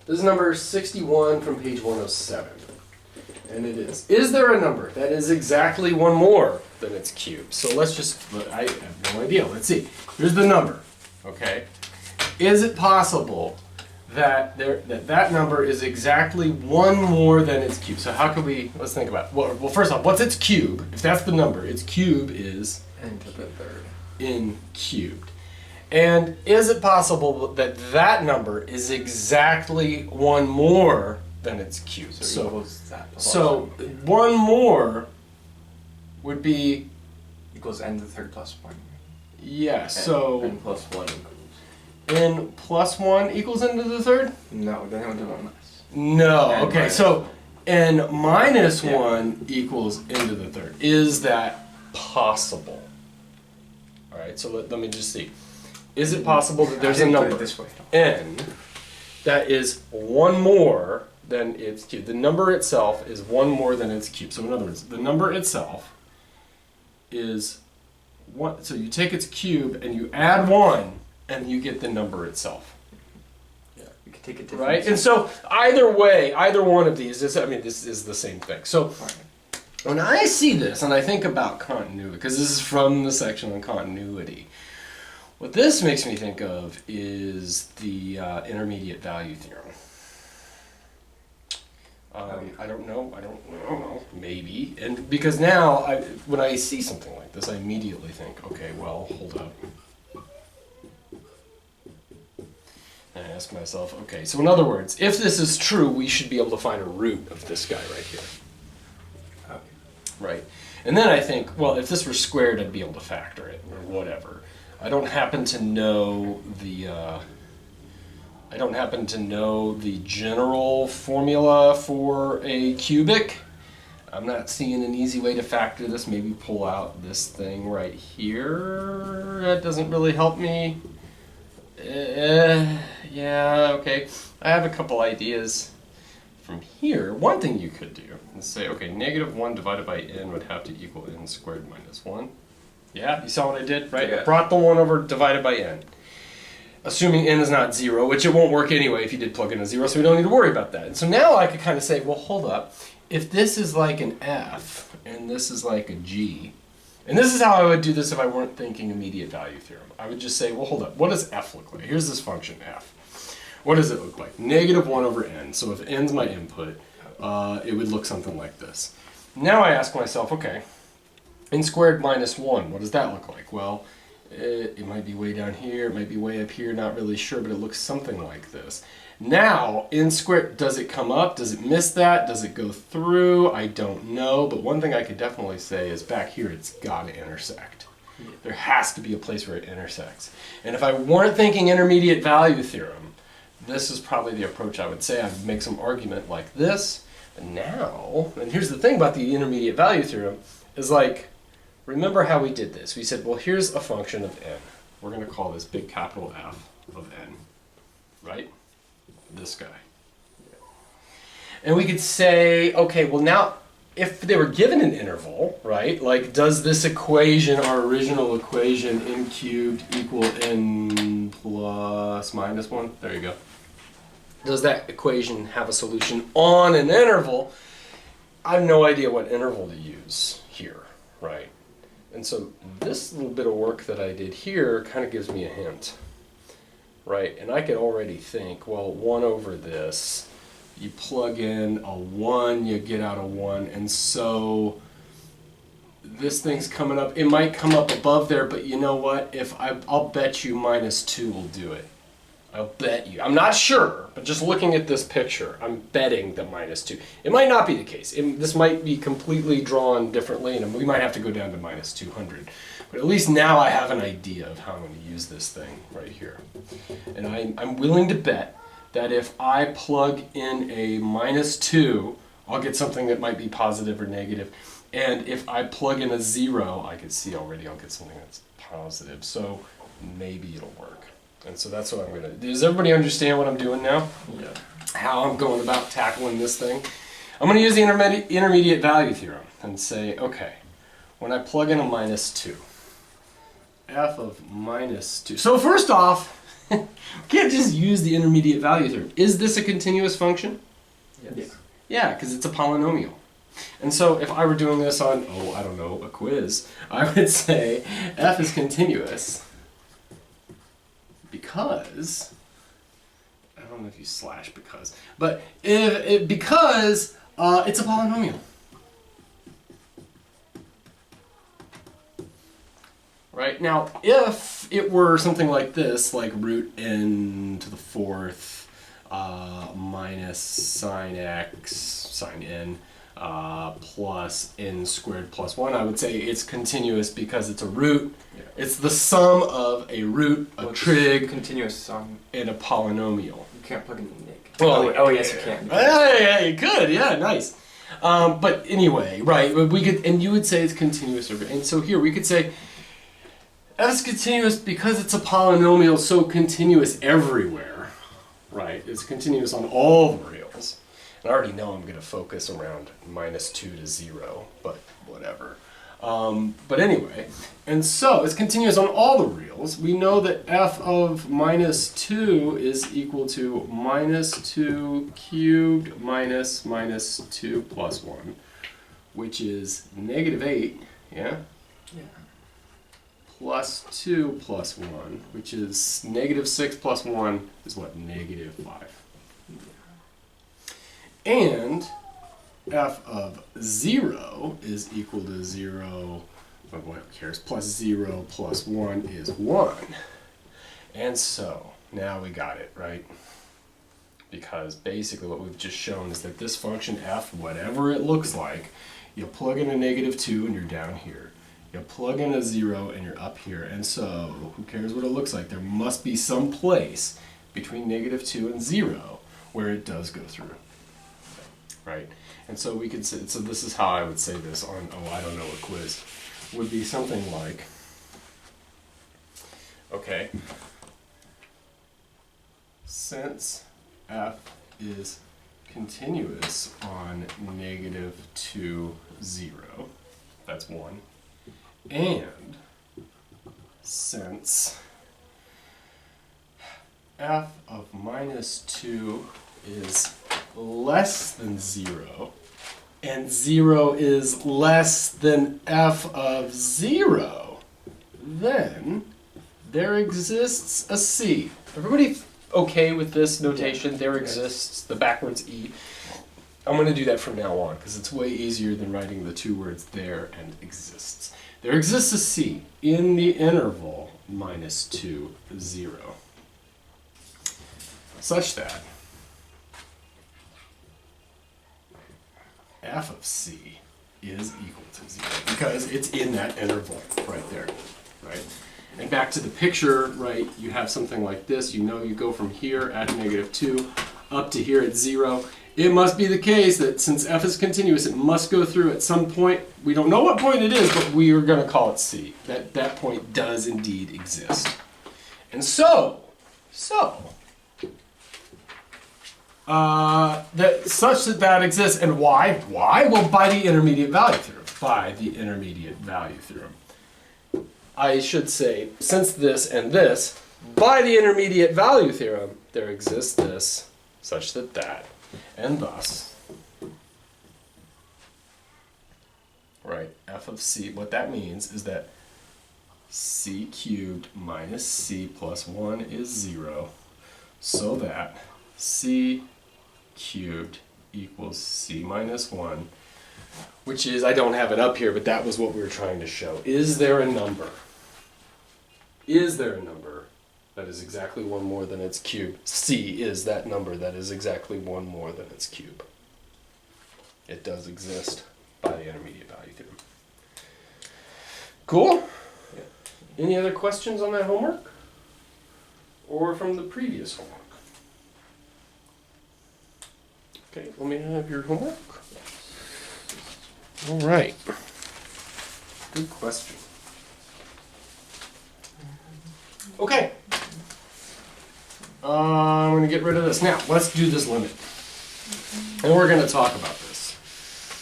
This is number 61 from page 107. And it is. Is there a number that is exactly one more than its cube? So let's just, I have no idea. Let's see. Here's the number, okay? Is it possible that that number is exactly one more than its cube? So how could we, let's think about it. Well, first off, what's its cube? If that's the number, its cube is n to the third. N cubed. And is it possible that that number is exactly one more than its cube? So one more would be equals n to the third plus 1. yeah. So n plus 1 equals n plus 1 equals n to the third? no, then it would do one less. No. N Okay. So n minus 1 equals n to the third. Is that possible? All right. So let me just see. Is it possible that there's a number this way. n that is one more than its cube? The number itself is one more than its cube. So in other words, the number itself is one. So you take its cube and you add 1, and you get the number itself. Yeah, you can take it right. And so either way, either one of these is. I mean, this is the same thing. So when I see this and I think about continuity, because this is from the section on continuity. What this makes me think of is the intermediate value theorem. I don't know, maybe. And because now, when I see something like this, I immediately think, okay, well, hold up. And I ask myself, okay, so in other words, if this is true, we should be able to find a root of this guy right here. Okay. Right. And then I think, well, if this were squared, I'd be able to factor it, or whatever. I don't happen to know the general formula for a cubic. I'm not seeing an easy way to factor this. Maybe pull out this thing right here. That doesn't really help me. Yeah, okay. I have a couple ideas from here. One thing you could do is say, okay, negative 1 divided by n would have to equal n squared minus 1. Yeah, you saw what I did, right? Yeah. I brought the 1 over divided by n. Assuming n is not 0, which it won't work anyway if you did plug in a 0, so we don't need to worry about that. And so now I could kind of say, well, hold up. If this is like an f, and this is like a g, and this is how I would do this if I weren't thinking immediate value theorem. I would just say, well, hold up. What does f look like? Here's this function f. What does it look like? Negative 1 over n. So if n's my input, it would look something like this. Now I ask myself, okay, n squared minus 1, what does that look like? Well, it might be way down here, it might be way up here, not really sure, but it looks something like this. Now, n squared, does it come up? Does it miss that? Does it go through? I don't know, but one thing I could definitely say is back here it's got to intersect. There has to be a place where it intersects. And if I weren't thinking intermediate value theorem, this is probably the approach I would say. I would make some argument like this. But now, and here's the thing about the intermediate value theorem, is like, remember how we did this. We said, well, here's a function of n. We're going to call this big capital F of n, right? This guy. And we could say, okay, well now, if they were given an interval, right, like does this equation, our original equation, n cubed equal n plus minus 1? There you go. Does that equation have a solution on an interval? I have no idea what interval to use here, right? And so this little bit of work that I did here kind of gives me a hint, right? And I could already think, well, 1 over this, you plug in a 1, you get out a 1, and so this thing's coming up. It might come up above there, but you know what? I'll bet you minus 2 will do it. I'll bet you. I'm not sure, but just looking at this picture, I'm betting that minus 2. It might not be the case. This might be completely drawn differently, and we might have to go down to minus 200. But at least now I have an idea of how I'm going to use this thing right here. And I'm willing to bet that if I plug in a minus 2, I'll get something that might be positive or negative. And if I plug in a 0, I can see already I'll get something that's positive. So maybe it'll work. And so that's what I'm going to do. Does everybody understand what I'm doing now? Yeah. How I'm going about tackling this thing? I'm going to use the intermediate value theorem and say, okay, when I plug in a minus 2, f of minus 2. So first off, We can't just use the intermediate value theorem. Is this a continuous function? Yes. Yeah, because it's a polynomial. And so if I were doing this on, oh, I don't know, a quiz, I would say f is continuous because, I don't know if you slash because, but because it's a polynomial. Right? Now, if it were something like this, like root n to the fourth minus sine x sine n plus n squared plus 1, I would say it's continuous because it's a root. Yeah. It's the sum of a root, a trig, Continuous sum. and a polynomial. You can't plug in the nig. Well, oh, yes, you can. Yeah, you could. Yeah, nice. But anyway, right? We could, and you would say it's continuous, and so here we could say f is continuous because it's a polynomial, so continuous everywhere, right? It's continuous on all the reals. And I already know I'm going to focus around -2 to 0, but whatever. But anyway, and so it's continuous on all the reals. We know that f of -2 is equal to -2 cubed minus -2 plus 1, which is -8, yeah? Yeah. Plus 2 plus 1, which is -6 plus 1 is what? -5. And f of 0 is equal to 0, but who cares, plus 0 plus 1 is 1. And so, now we got it, right? Because basically what we've just shown is that this function f, whatever it looks like, you plug in a -2 and you're down here. You plug in a 0 and you're up here. And so, who cares what it looks like? There must be some place between -2 and 0 where it does go through. Right? And so we could say, so this is how I would say this on, oh, I don't know, a quiz. Would be something like, okay, since f is continuous on -2, 0, that's 1, and since f of -2 is less than 0, and 0 is less than f of 0, then there exists a c. Everybody okay with this notation? There exists the backwards e. I'm going to do that from now on because it's way easier than writing the two words there and exists. There exists a c in the interval -2, 0, such that f of c is equal to 0 because it's in that interval right there, right? And back to the picture, right, you have something like this. You know you go from here at -2 up to here at 0. It must be the case that since f is continuous, it must go through at some point. We don't know what point it is, but we are going to call it c. That point does indeed exist. And so, such that exists, and why? Why? Well, by the intermediate value theorem. By the intermediate value theorem. I should say, since this and this, by the intermediate value theorem, there exists this, such that that, and thus, right, f of c, what that means is that c cubed minus c plus 1 is 0, so that c cubed equals c minus 1, which is, I don't have it up here, but that was what we were trying to show. Is there a number? Is there a number that is exactly 1 more than its cube? C is that number that is exactly 1 more than its cube. It does exist by the intermediate value theorem. Cool? Yeah. Any other questions on that homework? Or from the previous homework? Okay, let me have your homework. All right. Good question. Okay. I'm going to get rid of this. Now, let's do this limit. And we're going to talk about this.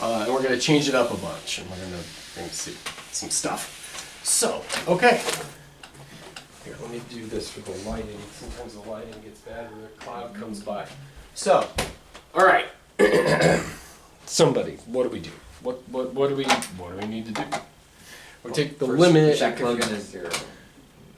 And we're going to change it up a bunch. And we're going to see some stuff. So, okay. Here, let me do this for the lighting. Sometimes the lighting gets bad when a cloud comes by. So, all right. Somebody, what do we do? What do we need to do? We take the limit. Check plug in a 0.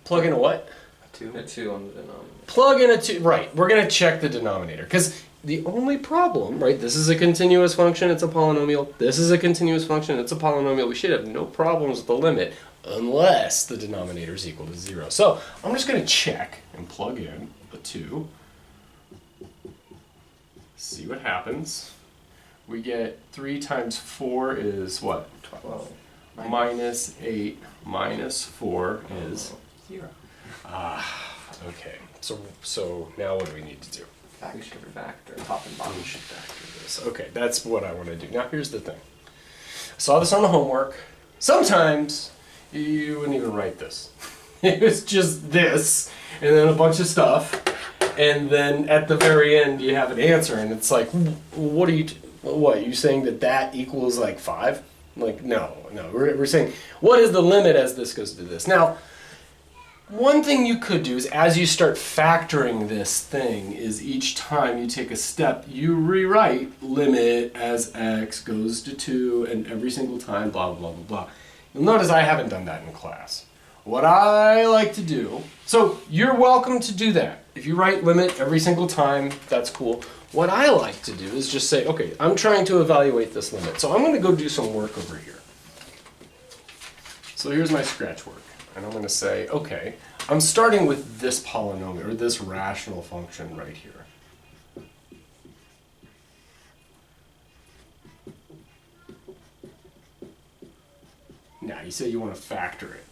Plug in a what? A 2. A 2 on the denominator. Plug in a 2. Right. We're gonna check the denominator because the only problem, right? This is a continuous function. It's a polynomial. This is a continuous function. It's a polynomial. We should have no problems with the limit unless the denominator is equal to 0. So I'm just gonna check and plug in a 2. See what happens. We get 3 times 4 is what? 12. Minus 8 minus 4 is 0. Okay. So now what do we need to do? We should factor top and bottom. We should factor this. Okay, that's what I want to do. Now here's the thing. I saw this on the homework. Sometimes you wouldn't even write this. It was just this, and then a bunch of stuff, and then at the very end you have an answer, and it's like, what are you? What, you saying that equals like 5? Like, no. We're saying, what is the limit as this goes to this? Now, one thing you could do is as you start factoring this thing is each time you take a step, you rewrite limit as x goes to 2 and every single time, blah, blah, blah, blah. You'll notice I haven't done that in class. What I like to do, so you're welcome to do that. If you write limit every single time, that's cool. What I like to do is just say, okay, I'm trying to evaluate this limit. So I'm going to go do some work over here. So here's my scratch work. And I'm going to say, okay, I'm starting with this polynomial, or this rational function right here. Now, you say you want to factor it.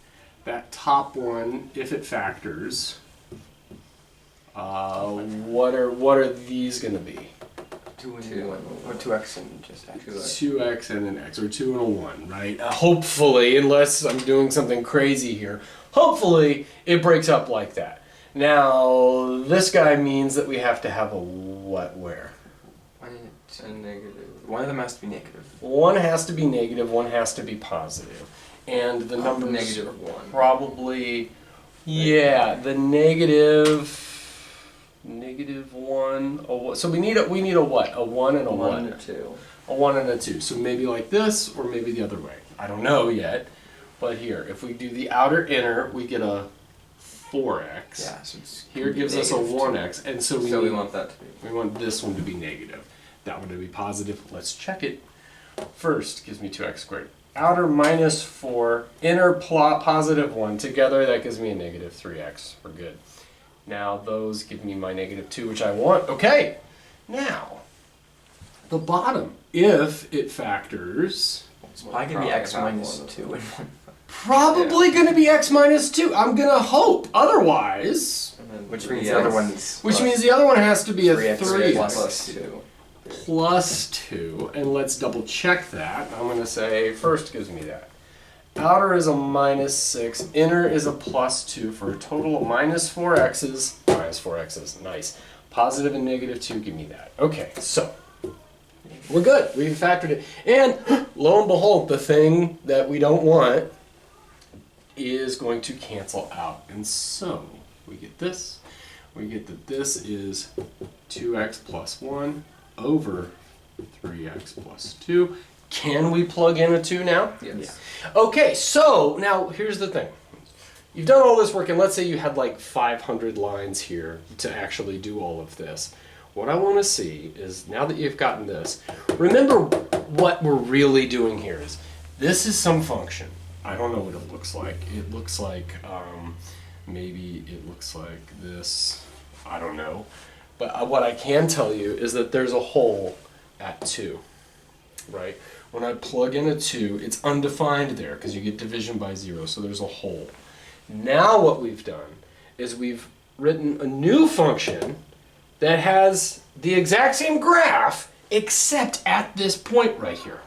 That top one, if it factors, what are these going to be? 2 and 1. Or 2x and just x. 2x and an x, or 2 and a 1, right? Hopefully, unless I'm doing something crazy here, hopefully it breaks up like that. Now, this guy means that we have to have a what where? A negative. One of them has to be negative. One has to be negative, one has to be positive. And the numbers negative 1. probably, yeah, the negative 1. So we need a what? A 1 and a 1. And a 2. A 1 and a 2. So maybe like this, or maybe the other way. I don't know yet. But here, if we do the outer inner, we get a 4x. Yeah, so it's here gives us a 1x, and so we want that to be. We want this one to be negative. That one to be positive. Let's check it. First gives me 2x squared. Outer minus 4, inner positive 1. Together that gives me a negative 3x. We're good. Now those give me my negative 2, which I want. Okay. Now, the bottom, if it factors, it's probably going to be x minus 2 and 1. Probably going to be x minus 2. I'm going to hope. Otherwise, which means the other one's which means the other one has to be a 3 plus 2. Plus 2. And let's double check that. I'm going to say first gives me that. Outer is a minus 6. Inner is a plus 2 for a total of minus 4x's. Minus 4x's. Nice. Positive and negative 2 give me that. Okay, so we're good. We've factored it. And lo and behold, the thing that we don't want is going to cancel out. And so we get this. We get that this is 2x plus 1 over 3x plus 2. Can we plug in a 2 now? Yes. Yeah. Okay, so now here's the thing. You've done all this work, and let's say you had like 500 lines here to actually do all of this. What I want to see is, now that you've gotten this, remember what we're really doing here is, this is some function. I don't know what it looks like. It looks like, maybe it looks like this. I don't know. But what I can tell you is that there's a hole at 2, right? When I plug in a 2, it's undefined there because you get division by 0, so there's a hole. Now what we've done is we've written a new function that has the exact same graph except at this point right here.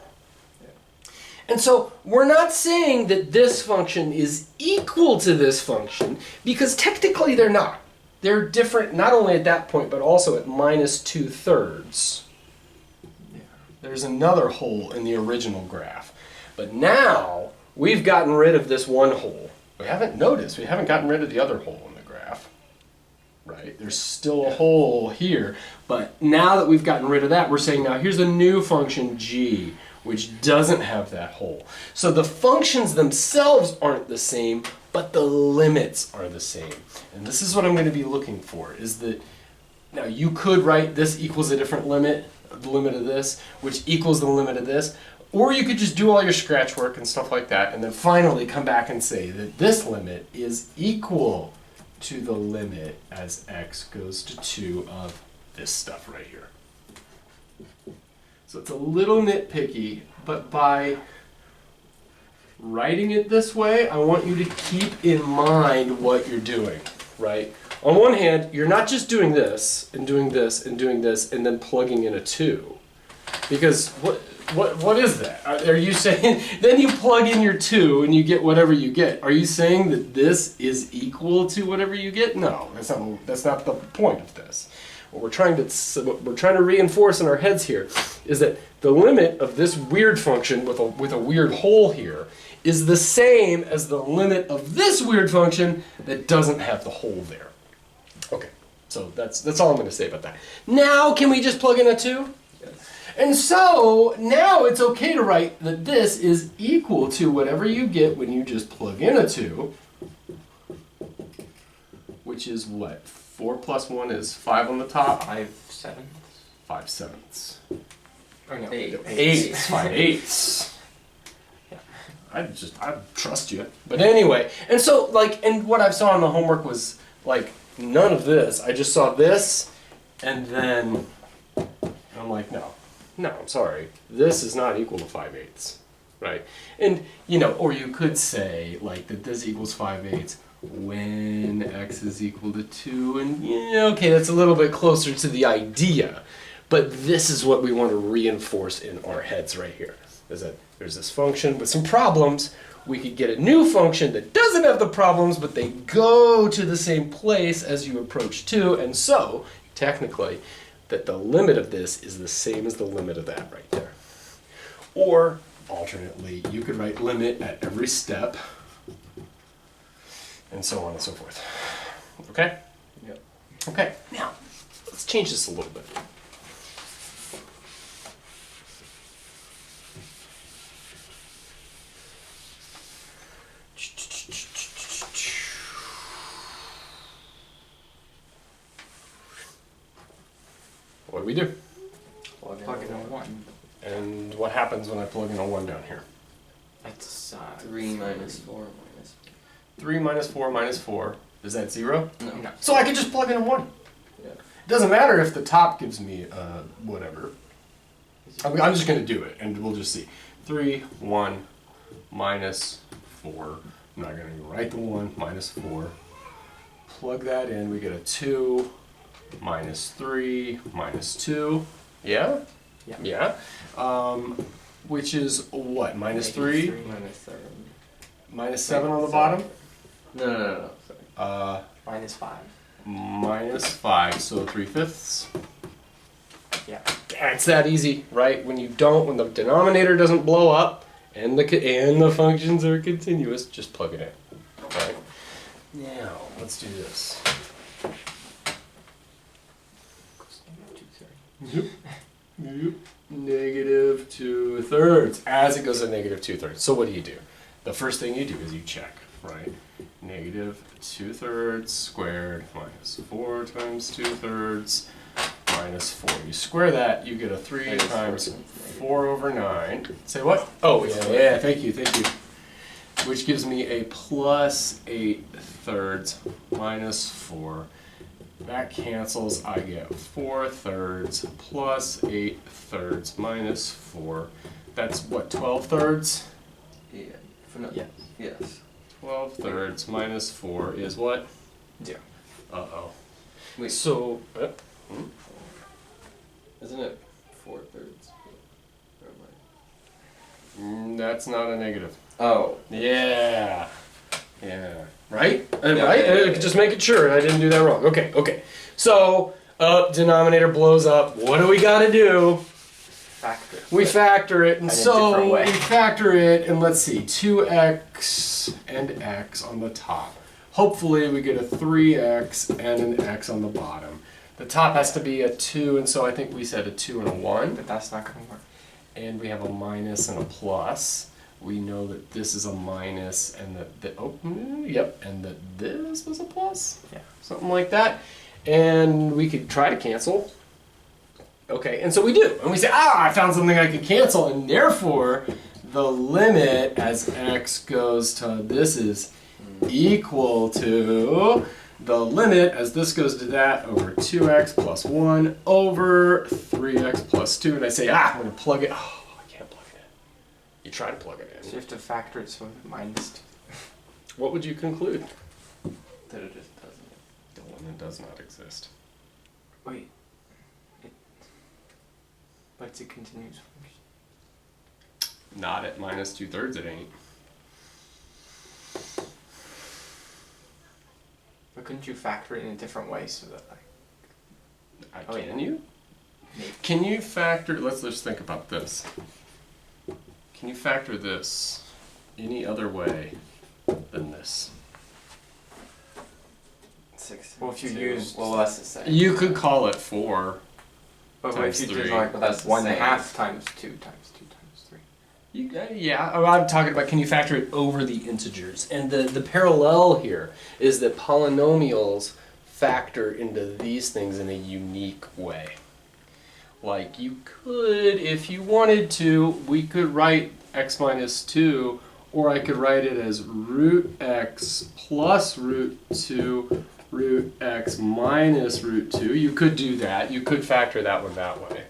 And so we're not saying that this function is equal to this function because technically they're not. They're different not only at that point but also at minus 2/3. There's another hole in the original graph. But now we've gotten rid of this one hole. we haven't noticed, we haven't gotten rid of the other hole in the graph, right? There's still a hole here, but now that we've gotten rid of that, we're saying now here's a new function g, which doesn't have that hole. So the functions themselves aren't the same, but the limits are the same. And this is what I'm going to be looking for, is that now you could write this equals a different limit, the limit of this, which equals the limit of this, or you could just do all your scratch work and stuff like that, and then finally come back and say that this limit is equal to the limit as x goes to 2 of this stuff right here. So it's a little nitpicky, but by writing it this way, I want you to keep in mind what you're doing, right? On one hand, you're not just doing this and doing this and doing this and then plugging in a 2. Because what is that? Are you saying, then you plug in your 2 and you get whatever you get. Are you saying that this is equal to whatever you get? No, that's not the point of this. What we're trying to reinforce in our heads here is that the limit of this weird function with a weird hole here is the same as the limit of this weird function that doesn't have the hole there. Okay, so that's all I'm going to say about that. Now, can we just plug in a 2? Yes. And so now it's okay to write that this is equal to whatever you get when you just plug in a 2, which is what? 4 plus 1 is 5 on the top. 5/7. 5/7. Or no, 8. 8. 5/8. Yeah. I trust you. But anyway, and so and what I saw in the homework was none of this. I just saw this, and then I'm like, no, I'm sorry. This is not equal to 5/8, right? And or you could say that this equals 5/8 when x is equal to 2, and okay, that's a little bit closer to the idea, but this is what we want to reinforce in our heads right here, is that there's this function with some problems. We could get a new function that doesn't have the problems, but they go to the same place as you approach 2, and so, technically, that the limit of this is the same as the limit of that right there. Or, alternately, you could write limit at every step, and so on and so forth. Okay? Yep. Okay, now, let's change this a little bit. What do we do? Plug in a 1. And what happens when I plug in a 1 down here? That's 3 minus 4 minus 3 minus 4 minus 4. Is that 0? No. So I can just plug in a 1. Yeah. It doesn't matter if the top gives me whatever. I'm just going to do it, and we'll just see. 3, 1, minus 4. I'm not going to write the 1, minus 4. Plug that in, we get a 2, minus 3, minus 2. Yeah? Yeah. Yeah. Which is what? Minus 3? minus 7. Minus 7 on the bottom? No. Sorry. minus 5. Minus 5, so 3/5. Yeah. It's that easy, right? When the denominator doesn't blow up and the functions are continuous, just plug it in. Okay. Now let's do this. Yep. Negative 2/3 as it goes to negative 2/3. So what do? The first thing you do is you check, right? Negative 2/3 squared minus 4 times 2/3 minus 4. You square that, you get a 3 times 4 over 9. Say what? Oh, yeah, thank you. Which gives me a plus 8/3 minus 4. That cancels. I get 4/3 plus 8/3 minus 4. That's what, 12/3? Yeah. No. Yeah. Yes. 12/3 minus 4 is what? 0. Uh-oh. Wait. So, Isn't it 4/3? Or am that's not a negative. I- Oh. Yeah. Right? Yeah, Right? yeah. Just making sure I didn't do that wrong. Okay. So, denominator blows up. What do we got to do? factor it. We but factor it, and in a so different way. we factor it, and let's see, 2x and x on the top. Hopefully we get a 3x and an x on the bottom. The top has to be a 2, and so I think we said a 2 and a 1. But that's not going to work. And we have a minus and a plus. We know that this is a minus, and yep, and that this was a plus. Yeah. Something like that. And we could try to cancel. Okay, and so we do. And we say, I found something I can cancel, and therefore the limit as x goes to this is equal to the limit as this goes to that over 2x plus 1 over 3x plus 2. And I say, I'm going to plug it. Oh, I can't plug it in. You try to plug it So you in. have to factor it so minus 2. What would you conclude? That it just doesn't. The limit does not exist. Wait. But it's a continuous function. Not at minus 2/3 it ain't. But couldn't you factor it in a different way so that Can you? maybe. Can you factor, let's just think about this. Can you factor this any other way than this? 6. Well, if you 2. use- Well, that's the same. You could call it 4. But what Times if you 3. did like But that's the 1/2 same. times 2 times 2 times 3? Yeah, I'm talking about can you factor it over the integers? And the parallel here is that polynomials factor into these things in a unique way. Like you could, if you wanted to, we could write x minus 2, or I could write it as root x plus root 2 root x minus root 2. You could do that. You could factor that one that way.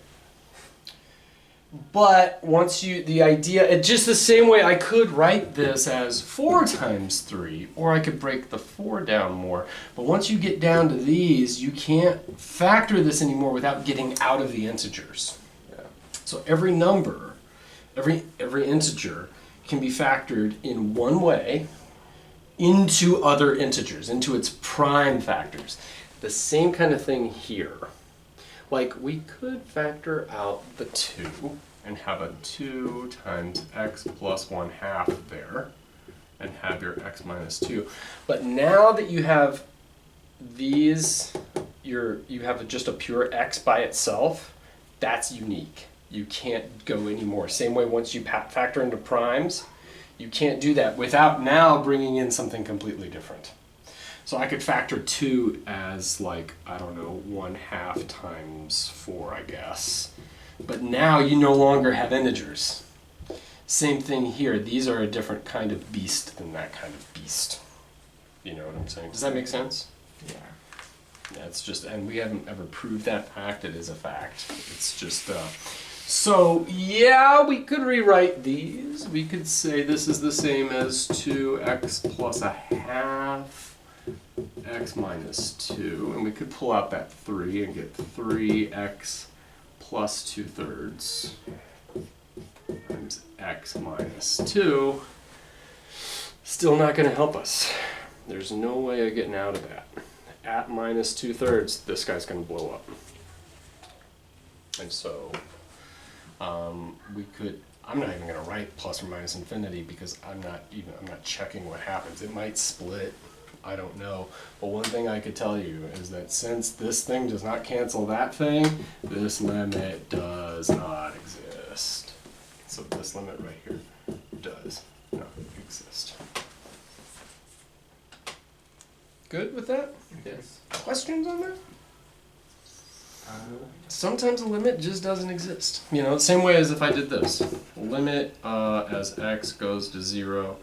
But once the idea, just the same way I could write this as 4 times 3, or I could break the 4 down more. But once you get down to these, you can't factor this anymore without getting out of the integers. Yeah. So every number, every integer can be factored in one way into other integers, into its prime factors. The same kind of thing here. Like we could factor out the 2 and have a 2 times x plus 1/2 there and have your x minus 2. But now that you have these, you have just a pure x by itself, that's unique. You can't go anymore. Same way once you factor into primes, you can't do that without now bringing in something completely different. So I could factor 2 as like, I don't know, 1/2 times 4, I guess. But now you no longer have integers. Same thing here. These are a different kind of beast than that kind of beast. You know what I'm saying? Does that make sense? Yeah. That's just, and we haven't ever proved that fact. It is a fact. It's just, so yeah, we could rewrite these. We could say this is the same as 2x plus 1/2 x minus 2, and we could pull out that 3 and get 3x plus 2/3 times x minus 2. Still not going to help us. There's no way of getting out of that. At minus 2/3, this guy's going to blow up. And so we could, I'm not even going to write plus or minus infinity because I'm not checking what happens. It might split. I don't know. But one thing I could tell you is that since this thing does not cancel that thing, this limit does not exist. So this limit right here does not exist. Good with that? Yes. Questions on that? Sometimes a limit just doesn't exist. You know, the same way as if I did this. Limit as x goes to 0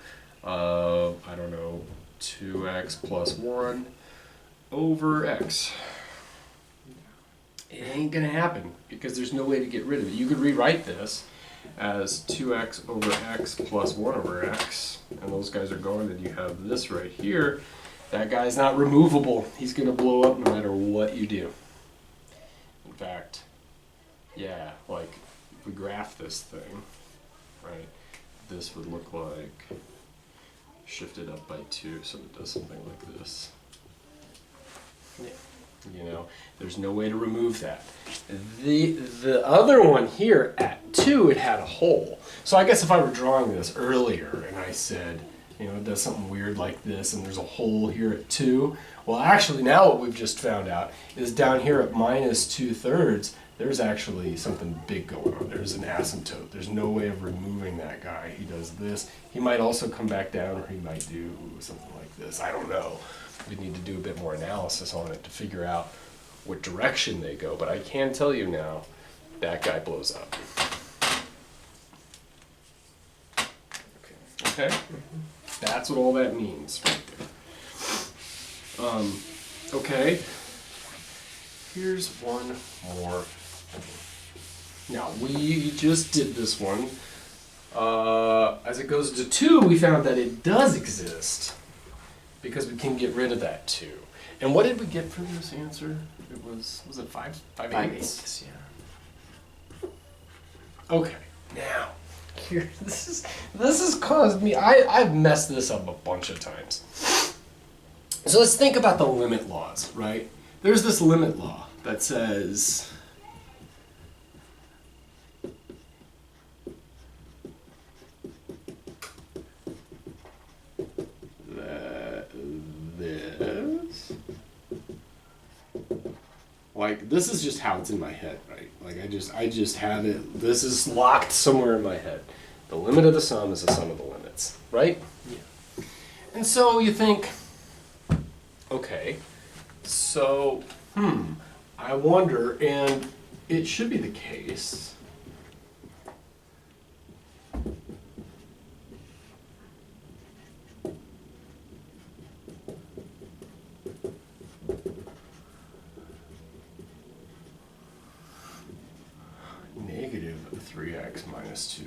of, I don't know, 2x plus 1 over x. It ain't gonna happen because there's no way to get rid of it. You could rewrite this as 2x over x plus 1 over x, and those guys are gone, and you have this right here. That guy's not removable. He's gonna blow up no matter what you do. In fact, yeah, like if we graph this thing, right, this would look like shifted up by 2, so it does something like this. Yeah. You know, there's no way to remove that. The other one here at 2, it had a hole. So I guess if I were drawing this earlier and I said, you know, it does something weird like this and there's a hole here at 2, well, actually now what we've just found out is down here at minus 2/3, there's actually something big going on. There's an asymptote. There's no way of removing that guy. He does this. He might also come back down, or he might do something like this. I don't know. We need to do a bit more analysis on it to figure out what direction they go. But I can tell you now, that guy blows up. Okay? That's what all that means right there. Okay. Here's one more. Now, we just did this one. As it goes to 2, we found that it does exist because we can get rid of that 2. And what did we get for this answer? It was it 5 eighths? Yeah. Okay, now, here, this has caused me, I've messed this up a bunch of times. So let's think about the limit laws, right? There's this limit law that says that this, like, this is just how it's in my head, right? Like, I just have it, this is locked somewhere in my head. The limit of the sum is the sum of the limits, right? Yeah. And so you think, okay, so, I wonder, and it should be the case negative 3x minus 2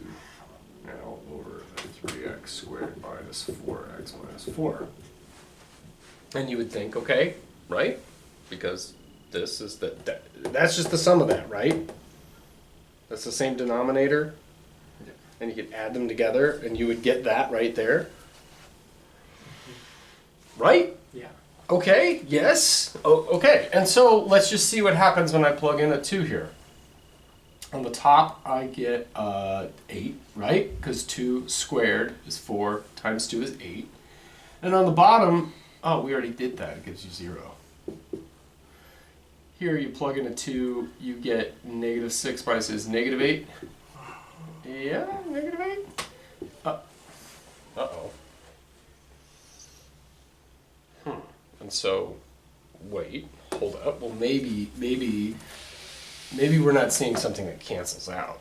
now over 3x squared minus 4x minus 4. And you would think, okay, right? Because this is that's just the sum of that, right? That's the same denominator. And you could add them together and you would get that right there. Right? Yeah. Okay, yes. Oh, okay, and so let's just see what happens when I plug in a 2 here. On the top, I get 8, right? Because 2 squared is 4 times 2 is 8. And on the bottom, oh, we already did that. It gives you 0. Here, you plug in a 2, you get negative 6 minus is negative 8. Yeah, negative 8. Uh-oh. And so, wait, hold up. Well, maybe we're not seeing something that cancels out.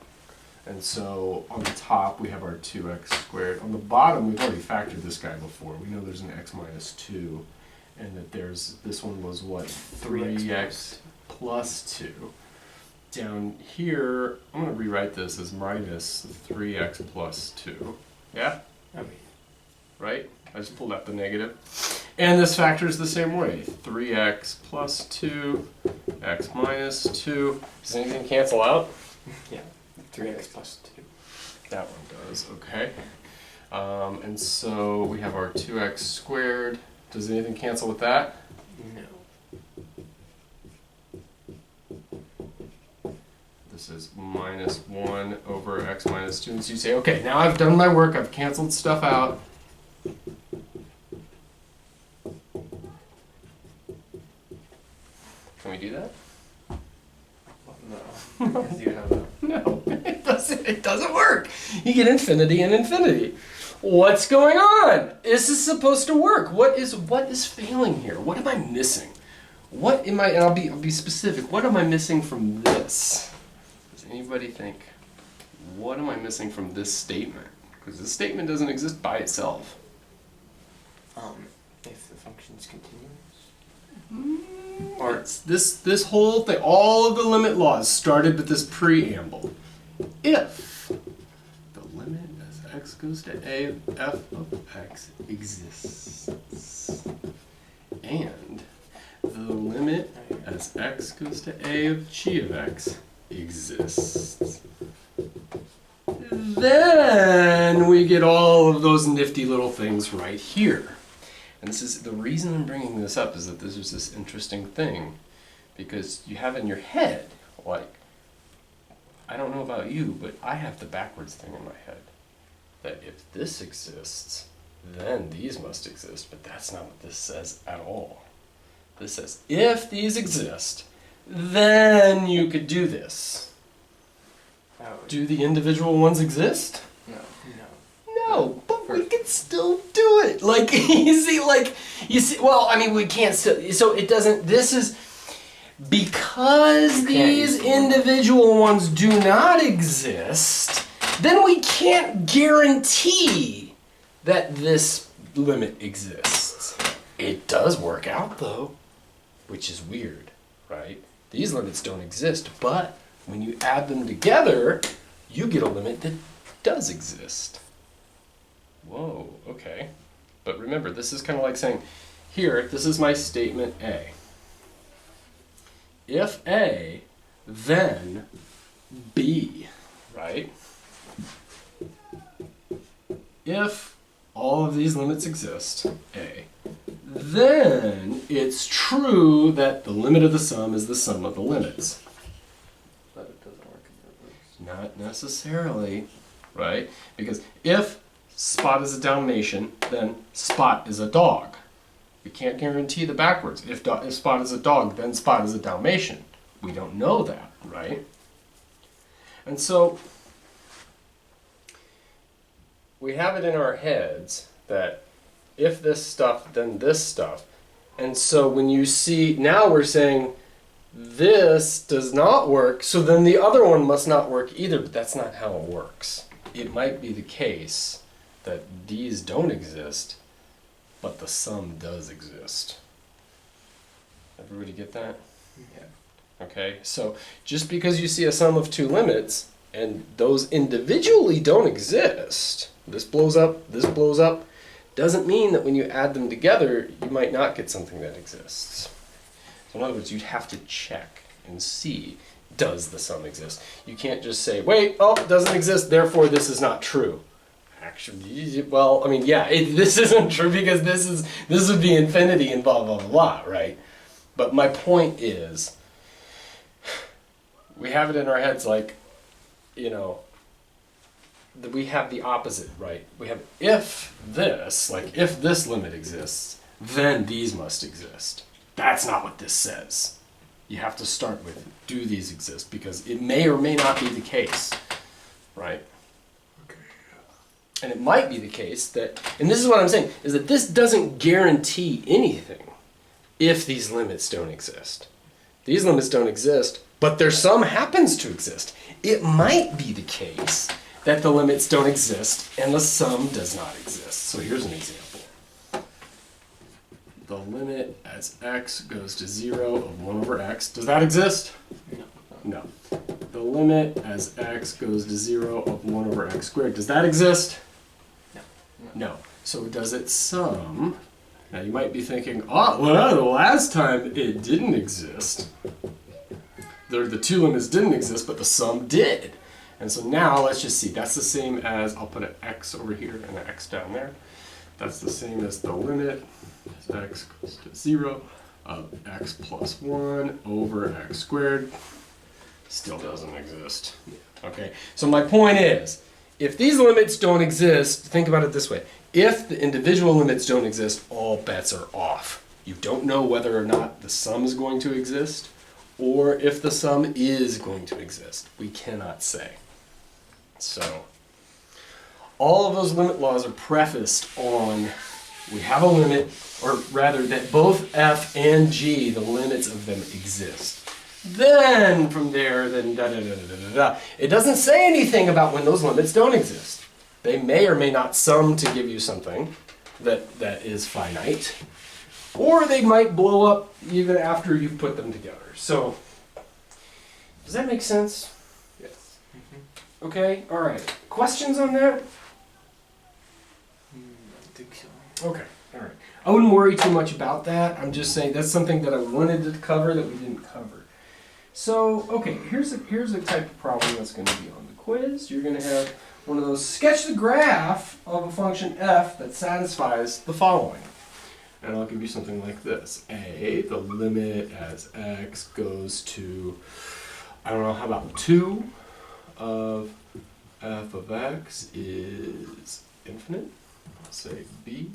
And so on the top we have our 2x squared. On the bottom we've already factored this guy before. We know there's an x minus 2 and that there's, this one was what? 3x plus 2. Down here, I'm going to rewrite this as minus 3x plus 2. Yeah? I mean, Right? I just pulled out the negative. And this factors the same way. 3x plus 2, x minus 2. Does anything cancel out? yeah. 3x plus 2. That one does, okay. And so we have our 2x squared. Does anything cancel with that? No. This is minus 1 over x minus 2. And so you say, okay, now I've done my work. I've canceled stuff out. Can we do that? No. Because you have a... No, it doesn't work. You get infinity and infinity. What's going on? This is supposed to work. What is failing here? What am I missing? What am I, and I'll be specific, what am I missing from this? Does anybody think, what am I missing from this statement? Because this statement doesn't exist by itself. If the function's continuous. Or it's this whole thing, all of the limit laws started with this preamble. If the limit as x goes to a of f of x exists, and the limit as x goes to a of g of x exists, then we get all of those nifty little things right here. And this is the reason I'm bringing this up, is that this is this interesting thing, because you have in your head, like, I don't know about you, but I have the backwards thing in my head. That if this exists, then these must exist, but that's not what this says at all. This says, if these exist, then you could do this. Oh, Do the individual ones exist? no. No, but we can still do it. Like, you see, well, I mean, we can't still, so it doesn't, this is, because You can't these use the one. individual ones do not exist, then we can't guarantee that this limit exists. It does work out though, which is weird, right? These limits don't exist, but when you add them together, you get a limit that does exist. Whoa, okay. But remember, this is kind of like saying, here, this is my statement A. If A, then B, right? If all of these limits exist, A, then it's true that the limit of the sum is the sum of the limits. But it doesn't work in reverse. Not necessarily, right? Because if Spot is a Dalmatian, then Spot is a dog. We can't guarantee the backwards. If Spot is a dog, then Spot is a Dalmatian. We don't know that, right? And so we have it in our heads that if this stuff, then this stuff. And so when you see, now we're saying this does not work, so then the other one must not work either, but that's not how it works. It might be the case that these don't exist, but the sum does exist. Everybody get that? Yeah. Okay, so just because you see a sum of two limits, and those individually don't exist, this blows up, doesn't mean that when you add them together, you might not get something that exists. So in other words, you'd have to check and see, does the sum exist? You can't just say, wait, oh, it doesn't exist, therefore this is not true. Actually, well, I mean, yeah, this isn't true because this would be infinity and blah, blah, blah, right? But my point is, we have it in our heads like, you know, that we have the opposite, right? We have if this, like if this limit exists, then these must exist. That's not what this says. You have to start with, do these exist? Because it may or may not be the case, right? Okay. And it might be the case that, and this is what I'm saying, is that this doesn't guarantee anything if these limits don't exist. These limits don't exist, but their sum happens to exist. It might be the case that the limits don't exist and the sum does not exist. So here's an example. The limit as x goes to 0 of 1 over x. Does that exist? No. No. The limit as x goes to 0 of 1 over x squared. Does that exist? No. No. So does it sum? Now you might be thinking, oh, well, the last time it didn't exist. The two limits didn't exist, but the sum did. And so now let's just see. That's the same as, I'll put an x over here and an x down there. That's the same as the limit as x goes to 0 of x plus 1 over x squared. Still doesn't exist. Okay, so my point is, if these limits don't exist, think about it this way. If the individual limits don't exist, all bets are off. You don't know whether or not the sum is going to exist, or if the sum is going to exist. We cannot say. So, all of those limit laws are prefaced on, we have a limit, or rather that both f and g, the limits of them exist. Then, from there, then da da da da da da. It doesn't say anything about when those limits don't exist. They may or may not sum to give you something that is finite, or they might blow up even after you've put them together. So, does that make sense? Yes. Okay, all right. Questions on that? I think so. Okay, all right. I wouldn't worry too much about that. I'm just saying that's something that I wanted to cover that we didn't cover. So, okay, here's a type of problem that's going to be on the quiz. You're going to have one of those, sketch the graph of a function f that satisfies the following. And I'll give you something like this. A, the limit as x goes to, I don't know, how about 2 of f of x is infinite, I'll say b.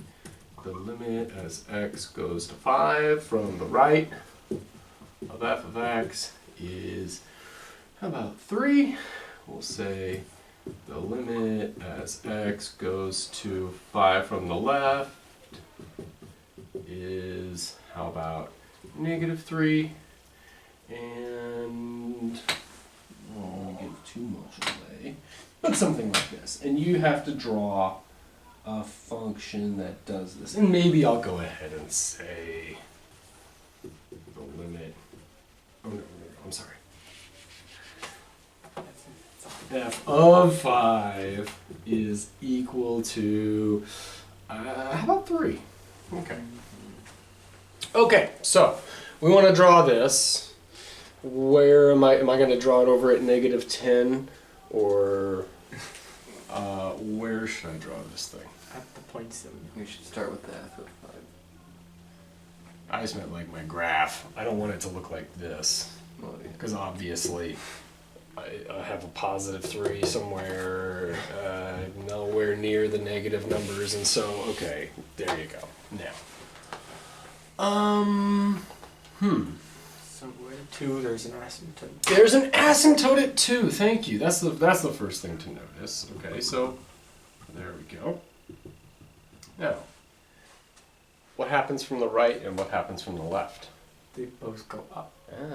The limit as x goes to 5 from the right of f of x is, how about 3? We'll say the limit as x goes to 5 from the left is, how about -3? And I don't want to give too much away, but something like this. And you have to draw a function that does this. And maybe I'll go ahead and say the limit. Oh no, I'm sorry. F of 5 is equal to, how about 3? Okay. Okay, so we want to draw this. Where am I going to draw it over at -10, or where should I draw this thing? At the points that We should start with the f of 5. I just meant like my graph. I don't want it to look like this, Well, yeah. because obviously I have a +3 somewhere, nowhere near the negative numbers, and so, okay, there you go. Now, So we're at 2, there's an asymptote. there's an asymptote at 2. Thank you. That's the first thing to notice. Okay, so there we go. Now, what happens from the right and what happens from the left? They both go up.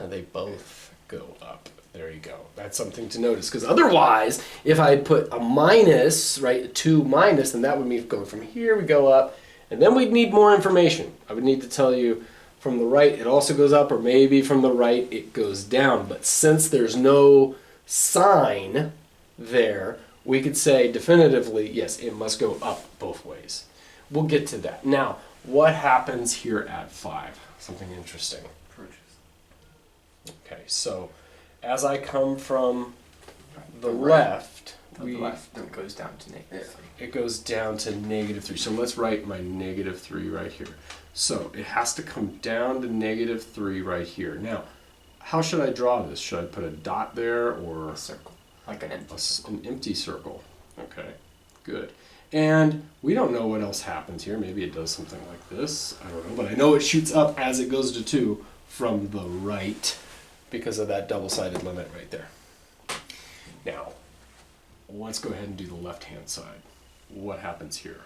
They both go up. There you go. That's something to notice, because otherwise, if I put a minus, right, a 2 minus, then that would mean going from here, we go up, and then we'd need more information. I would need to tell you from the right it also goes up, or maybe from the right it goes down. But since there's no sign there, we could say definitively, yes, it must go up both ways. We'll get to that. Now, what happens here at 5? Something interesting. Approaches. Okay, so as I come from the right. left, The left it goes down to -3. it goes down to -3. So let's write my -3 right here. So it has to come down to -3 right here. Now, how should I draw this? Should I put a dot there, or A circle, like an empty circle. an empty circle? Okay, good. And we don't know what else happens here. Maybe it does something like this. I don't know. But I know it shoots up as it goes to 2 from the right because of that double-sided limit right there. Now, let's go ahead and do the left-hand side. What happens here?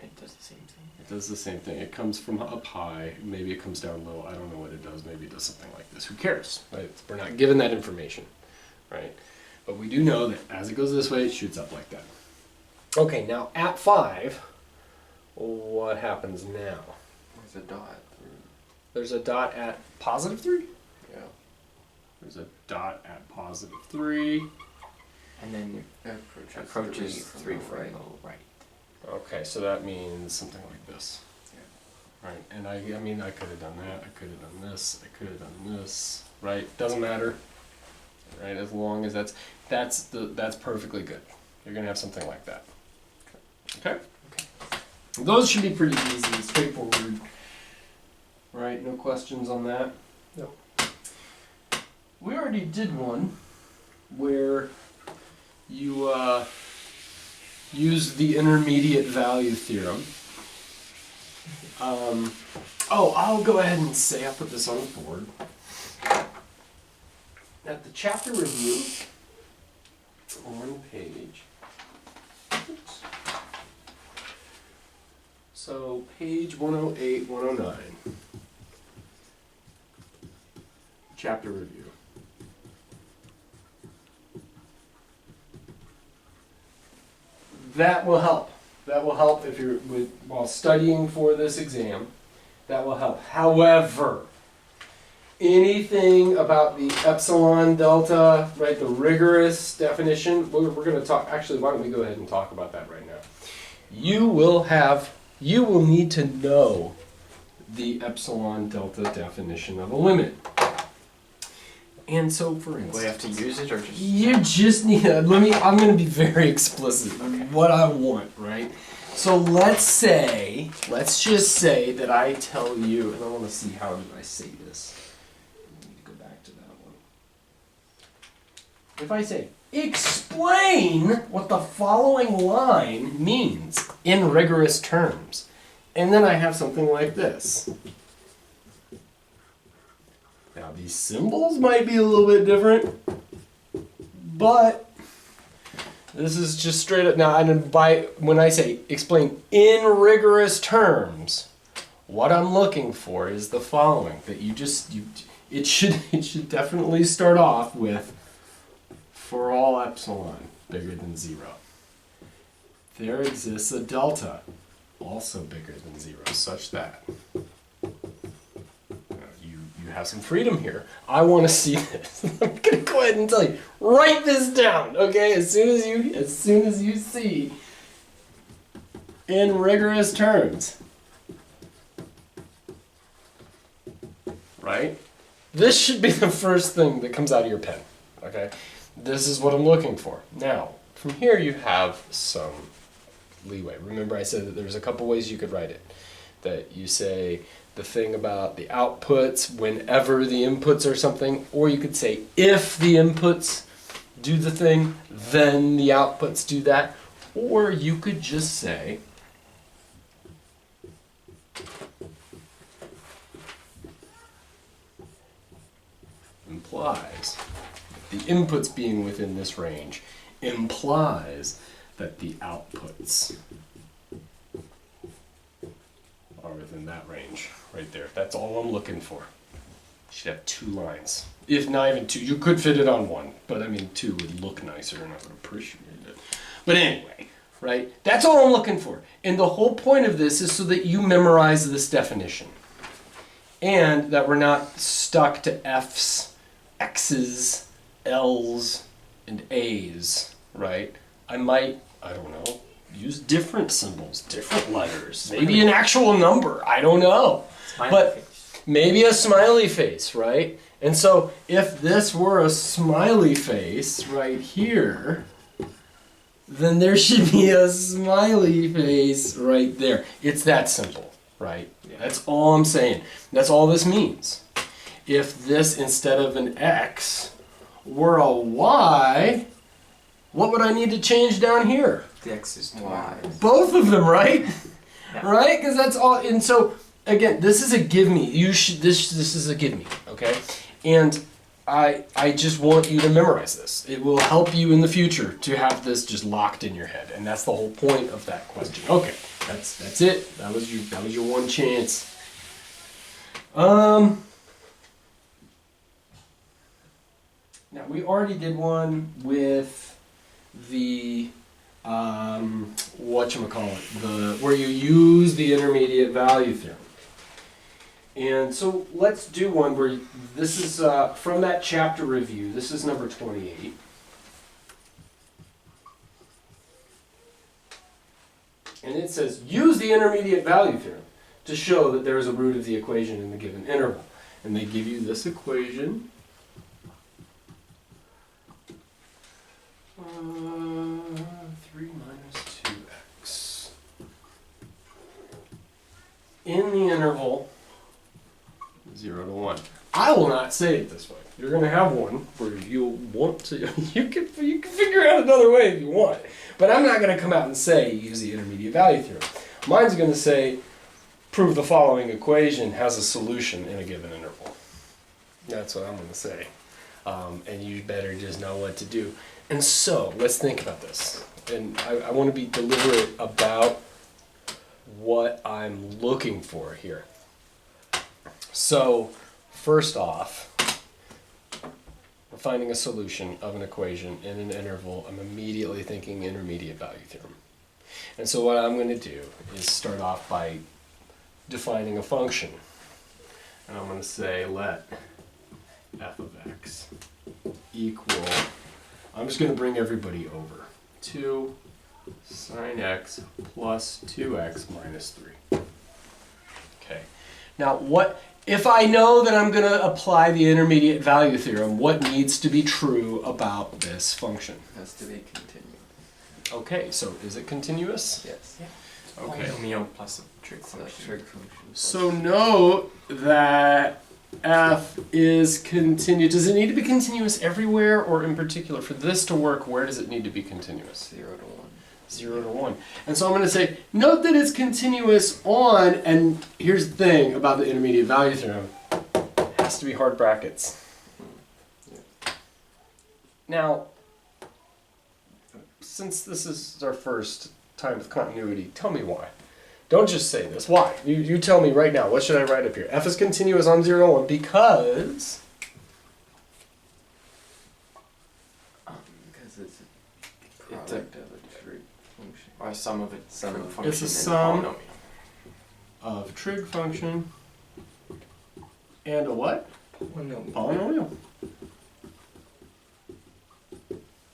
It does the same thing. It does the same thing. It comes from up high. Maybe it comes down low. I don't know what it does. Maybe it does something like this. Who cares? Right? We're not given that information, right? But we do know that as it goes this way, it shoots up like that. Okay, now at 5, what happens now? There's a dot. There's a dot at +3? Yeah. There's a dot at +3. And then It approaches 3 from right. the right. Okay, so that means something like this. Yeah. Right, and I mean, I could have done that, I could have done this, I could have done this, right? Doesn't matter, right? As long as that's perfectly good. You're gonna have something like that. Okay? Those should be pretty easy, straightforward. Right, no questions on that? No. We already did one where you use the intermediate value theorem. I'll go ahead and say, I'll put this on the board. At the chapter review, on page, oops. So page 108, 109, chapter review. That will help. That will help if you're while studying for this exam. That will help. However, anything about the epsilon delta, right, the rigorous definition, we're going to talk. Actually, why don't we go ahead and talk about that right now? You will need to know the epsilon delta definition of a limit. And so, for instance, Do we have to use it or just? you just need to, I'm going to be very explicit on what I want, right? So let's just say that I tell you, and I want to see how did I say this. I need to go back to that one. If I say, explain what the following line means in rigorous terms. And then I have something like this. Now these symbols might be a little bit different, but this is just straight up. Now, when I say explain in rigorous terms, what I'm looking for is the following: that it should definitely start off with for all epsilon bigger than 0. There exists a delta also bigger than 0, such that you have some freedom here. I want to see this. I'm gonna go ahead and tell you. Write this down, okay? As soon as you see in rigorous terms, right? This should be the first thing that comes out of your pen, okay? This is what I'm looking for. Now, from here you have some leeway. Remember I said that there's a couple ways you could write it. That you say the thing about the outputs whenever the inputs are something, or you could say if the inputs do the thing, then the outputs do that, or you could just say implies that the inputs being within this range implies that the outputs are within that range right there. That's all I'm looking for. You should have 2 lines. If not even 2, you could fit it on 1, but I mean 2 would look nicer and I would appreciate it. But anyway, right? That's all I'm looking for. And the whole point of this is so that you memorize this definition. And that we're not stuck to F's, X's, L's, and A's, right? I don't know, use different symbols, different letters, maybe an actual number, I don't know. But maybe a smiley face, right? And so if this were a smiley face right here, then there should be a smiley face right there. It's that simple, right? That's all I'm saying. That's all this means. If this, instead of an X, were a Y, what would I need to change down here? The X is to Y. Both of them, right? Yeah. Right? Because that's all. And so, again, this is a give me. This is a give me, okay? And I just want you to memorize this. It will help you in the future to have this just locked in your head. And that's the whole point of that question. Okay, that's it. That was your one chance. Now we already did one with the whatchamacallit, where you use the intermediate value theorem. And so let's do one where this is from that chapter review. This is number 28. And it says, use the intermediate value theorem to show that there is a root of the equation in the given interval. And they give you this equation. 3 minus 2x. In the interval 0 to 1. I will not say it this way. You're going to have one where you'll want to, you can figure out another way if you want. But I'm not going to come out and say use the intermediate value theorem. Mine's going to say prove the following equation has a solution in a given interval. That's what I'm going to say. And you better just know what to do. And so, let's think about this. And I want to be deliberate about what I'm looking for here. So, first off, we're finding a solution of an equation in an interval. I'm immediately thinking intermediate value theorem. And so what I'm going to do is start off by defining a function. And I'm going to say let f of x equal, I'm just going to bring everybody over, 2 sine x plus 2x minus 3. Okay. Now what, if I know that I'm going to apply the intermediate value theorem, what needs to be true about this function? It has to be continuous. Okay, so is it continuous? Yes. Okay. Polynomial plus a trig function. Trig function. So note that f is continuous. Does it need to be continuous everywhere or in particular? For this to work, where does it need to be continuous? 0 to 1. 0 to 1. And so I'm going to say, note that it's continuous on, and here's the thing about the intermediate value theorem. It has to be hard brackets. Now, since this is our first time with continuity, tell me why. Don't just say this. Why? You tell me right now. What should I write up here? F is continuous on 0 to 1 because... Because it's a It's product of a trig function. Or sum of its Sum trig of- function It's a and sum. polynomial. of trig function and a what? Polynomial. Polynomial.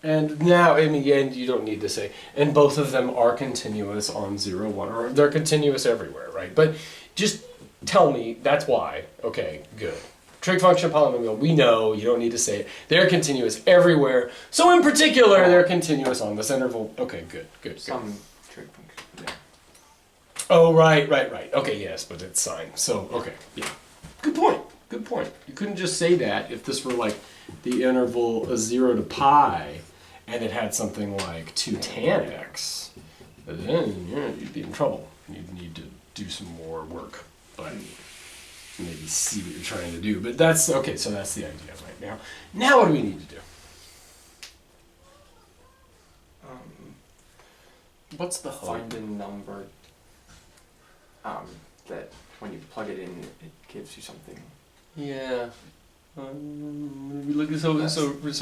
And now, in the end, you don't need to say, and both of them are continuous on 0, 1, or they're continuous everywhere, right? But just tell me, that's why. Okay, good. Trig function, polynomial, we know, you don't need to say it. They're continuous everywhere. So in particular, they're continuous on this interval. Okay, good. Some trig function. Yeah. Oh, right. Okay, yes, but it's sine. So, okay, yeah. Good point. You couldn't just say that if this were like the interval 0 to pi and it had something like 2 tan x. Then you'd be in trouble. You'd need to do some more work, but maybe see what you're trying to do. But that's, okay, so that's the idea right now. Now what do we need to do? What's the hope? Find a number that when you plug it in, it gives you something. Yeah. So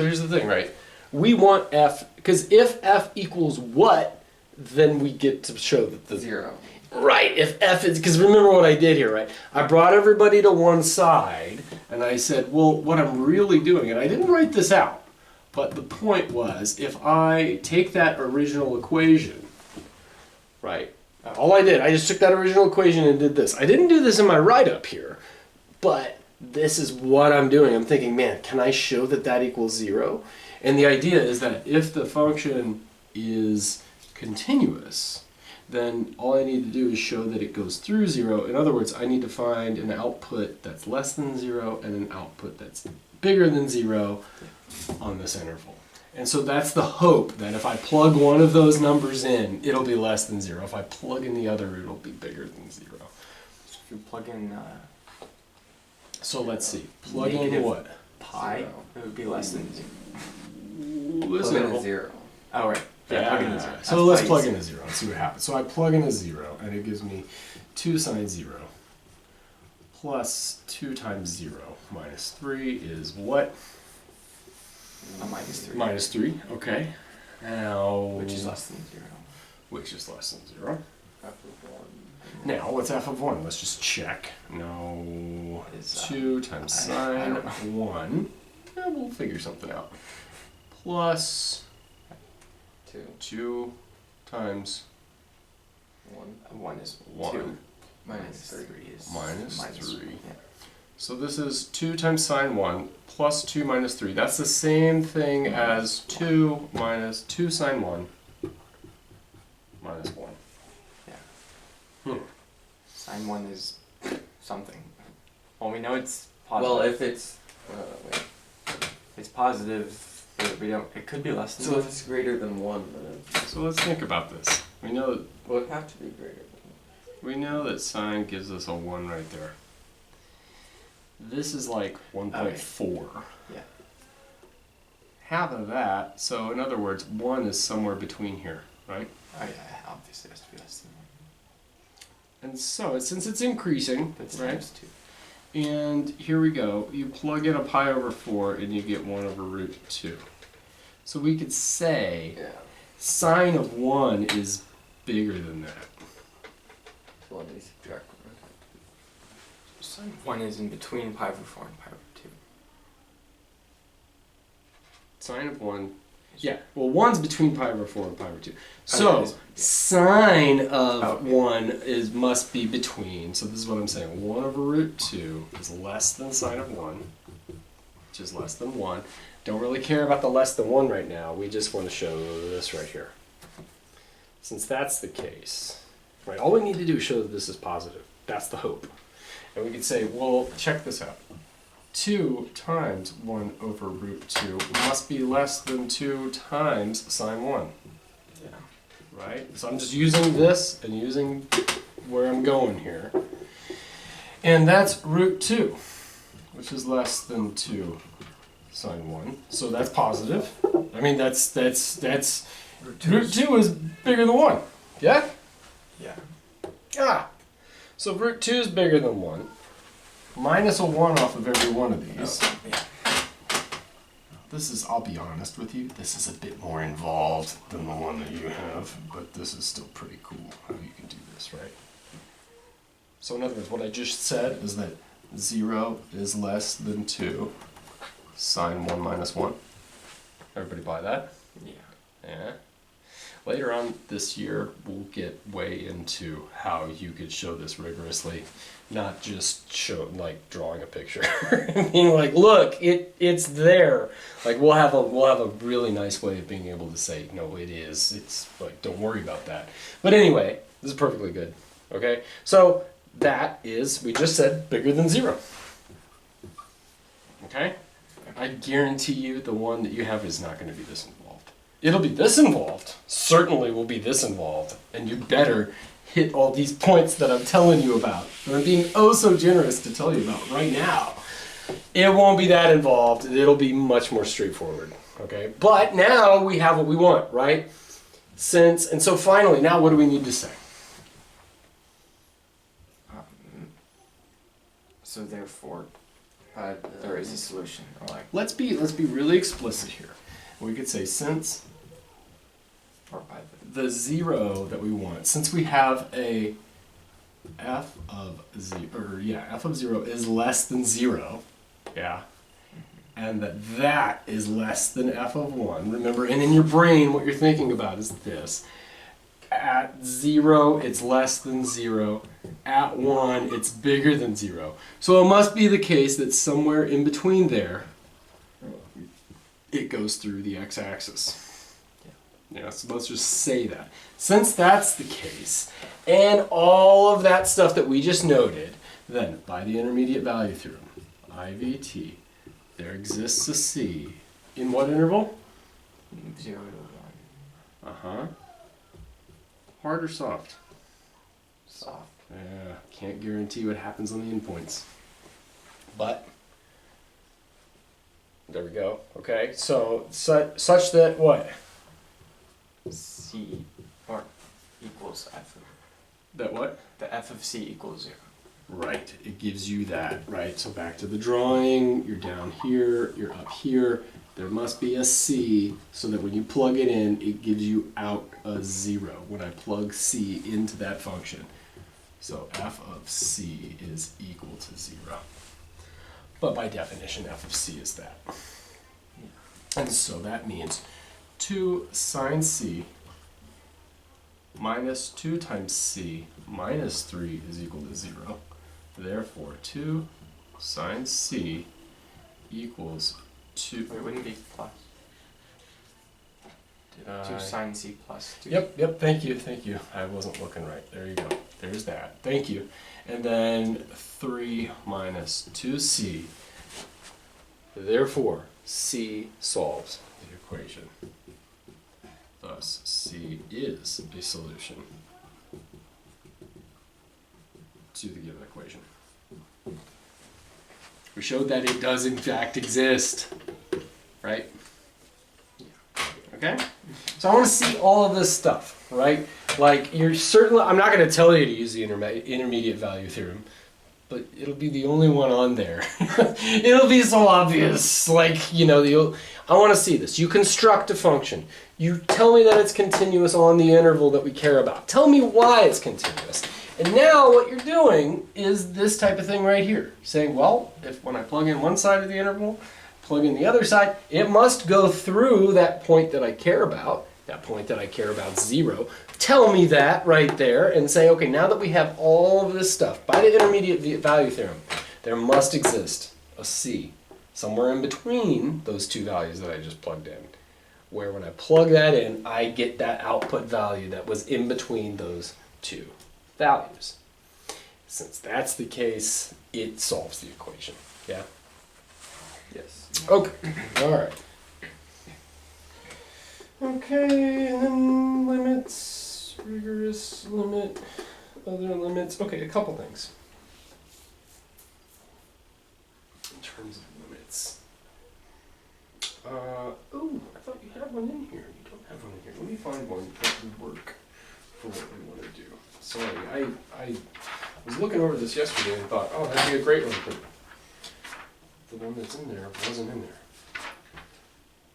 here's the thing, right? We want f, because if f equals what, then we get to show that the 0. Right, if f is, because remember what I did here, right? I brought everybody to one side, and I said, well, what I'm really doing, and I didn't write this out, but the point was, if I take that original equation, right? All I did, I just took that original equation and did this. I didn't do this in my write-up here, but this is what I'm doing. I'm thinking, man, can I show that that equals 0? And the idea is that if the function is continuous, then all I need to do is show that it goes through 0. In other words, I need to find an output that's less than 0 and an output that's bigger than 0 on this interval. And so that's the hope, that if I plug one of those numbers in, it'll be less than 0. If I plug in the other, it'll be bigger than 0. So if you plug in So let's see. Plug in Negative what? pi, 0. it would be less than 0. This Plug in interval. a 0. Oh, right. Yeah, plug in a 0. so That's let's why plug you in a 0 and see what happens. So I plug in a 0 and it gives me 2 sine 0 plus 2 times 0 minus 3 is what? minus 3. Minus 3, okay. Now... Which is less than 0. Which is less than 0. F of 1. Now, what's f of 1? Let's just check. No... Is, 2 times I sine don't know. 1. Yeah, we'll figure something out. Plus 2. 2 times 1. 1 is 1. 2. Minus 3. is Minus 3. Yeah. So this is 2 times sine 1 plus 2 minus 3. That's the same thing as 2 minus 2 sine 1 minus 1. Yeah. Sine 1 is something. Well, we know it's positive. Well, if it's... wait. It's positive, but we don't. It could be less than So 1. if it's greater than 1, then So let's think about this. We know it would have to be greater that sine gives us a 1 right there. This is like 1.4. Yeah. Half of that, so in other words, 1 is somewhere between here, right? Oh yeah, obviously it has to be less than 1. And so, since it's increasing, That's right? times 2. And here we go. You plug in a pi over 4 and you get 1 over root 2. So we could say 1. Yeah. sine of 1 is bigger than that. So let me subtract 1. Sine 1 is in between pi over 4 and pi over 2. Sine of 1, yeah, well 1's between pi over 4 and pi over 2. Oh, So, yeah, it is, yeah. sine of Oh, okay. 1 must be between, so this is what I'm saying, 1 over root 2 is less than sine of 1, which is less than 1. Don't really care about the less than 1 right now, we just want to show this right here. Since that's the case, right, all we need to do is show that this is positive. That's the hope. And we could say, well, check this out. 2 times 1 over root 2 must be less than 2 times sine 1. Yeah. Right? So I'm just using this and using where I'm going here. And that's root 2, which is less than 2 sine 1. So that's positive. I mean, that's root 2 is bigger than 1. Yeah? Yeah. Ah. So root 2 is bigger than 1. Minus a 1 off of every one of these. Oh, yeah. This is, I'll be honest with you, this is a bit more involved than the one that you have, but this is still pretty cool how you can do this, right? So in other words, what I just said is that 0 is less than 2 sine 1 minus 1. Everybody buy that? Yeah. Yeah. Later on this year, we'll get way into how you could show this rigorously, not just show like drawing a picture, being like, look, it's there. Like we'll have a really nice way of being able to say, no, it is. It's like, don't worry about that. But anyway, this is perfectly good. Okay, so that is, we just said, bigger than 0. Okay, I guarantee you the one that you have is not going to be this involved. It'll be this involved, certainly will be this involved, and you better hit all these points that I'm telling you about, that I'm being oh so generous to tell you about right now. It won't be that involved, it'll be much more straightforward, okay? But now we have what we want, right? And so finally, now what do we need to say? So therefore, there is a solution. Or like, Let's be really explicit here. We could say since or by the 0 that we want, since we have a f of 0 is less than 0, yeah, and that is less than f of 1. Remember, and in your brain, what you're thinking about is this. At 0, it's less than 0. At 1, it's bigger than 0. So it must be the case that somewhere in between there, it goes through the x-axis. Yeah, so let's just say that. Since that's the case, and all of that stuff that we just noted, then by the intermediate value theorem, IVT, there exists a C in what interval? 0 to 1. Uh-huh. Hard or soft? Soft. Yeah, can't guarantee what happens on the endpoints. But there we go. Okay, so such that what? C or equals f of That what? the f of c equals 0. Right, it gives you that, right? So back to the drawing, you're down here, you're up here. There must be a C so that when you plug it in, it gives you out a 0 when I plug C into that function. So f of c is equal to 0. But by definition, f of c is that. And so that means 2 sine c minus 2 times c minus 3 is equal to 0. Therefore, 2 sine c equals 2. Wait, wouldn't it be plus? Did 2 sine c plus 2. Yep, thank you. I wasn't looking right. There you go. There's that. Thank you. And then 3 minus 2c. Therefore, c solves the equation. Thus, c is a solution to the given equation. We showed that it does in fact exist, right? Okay? So I want to see all of this stuff, right? Like, you're certainly, I'm not going to tell you to use the intermediate value theorem, but it'll be the only one on there. It'll be so obvious, like, you know, I want to see this. You construct a function. You tell me that it's continuous on the interval that we care about. Tell me why it's continuous. And now what you're doing is this type of thing right here. Saying, well, if when I plug in one side of the interval, plug in the other side, it must go through that point that I care about, that point that I care about, 0. Tell me that right there and say, okay, now that we have all of this stuff, by the intermediate value theorem, there must exist a C somewhere in between those two values that I just plugged in, where when I plug that in, I get that output value that was in between those two values. Since that's the case, it solves the equation. Yeah? Yes. Okay. All right. Okay, and then limits, rigorous limit, other limits. Okay, a couple things. In terms of limits. Oh, I thought you had one in here. You don't have one in here. Let me find one that would work for what we want to do. Sorry, I was looking over this yesterday and thought, oh, that'd be a great one, but the one that's in there wasn't in there.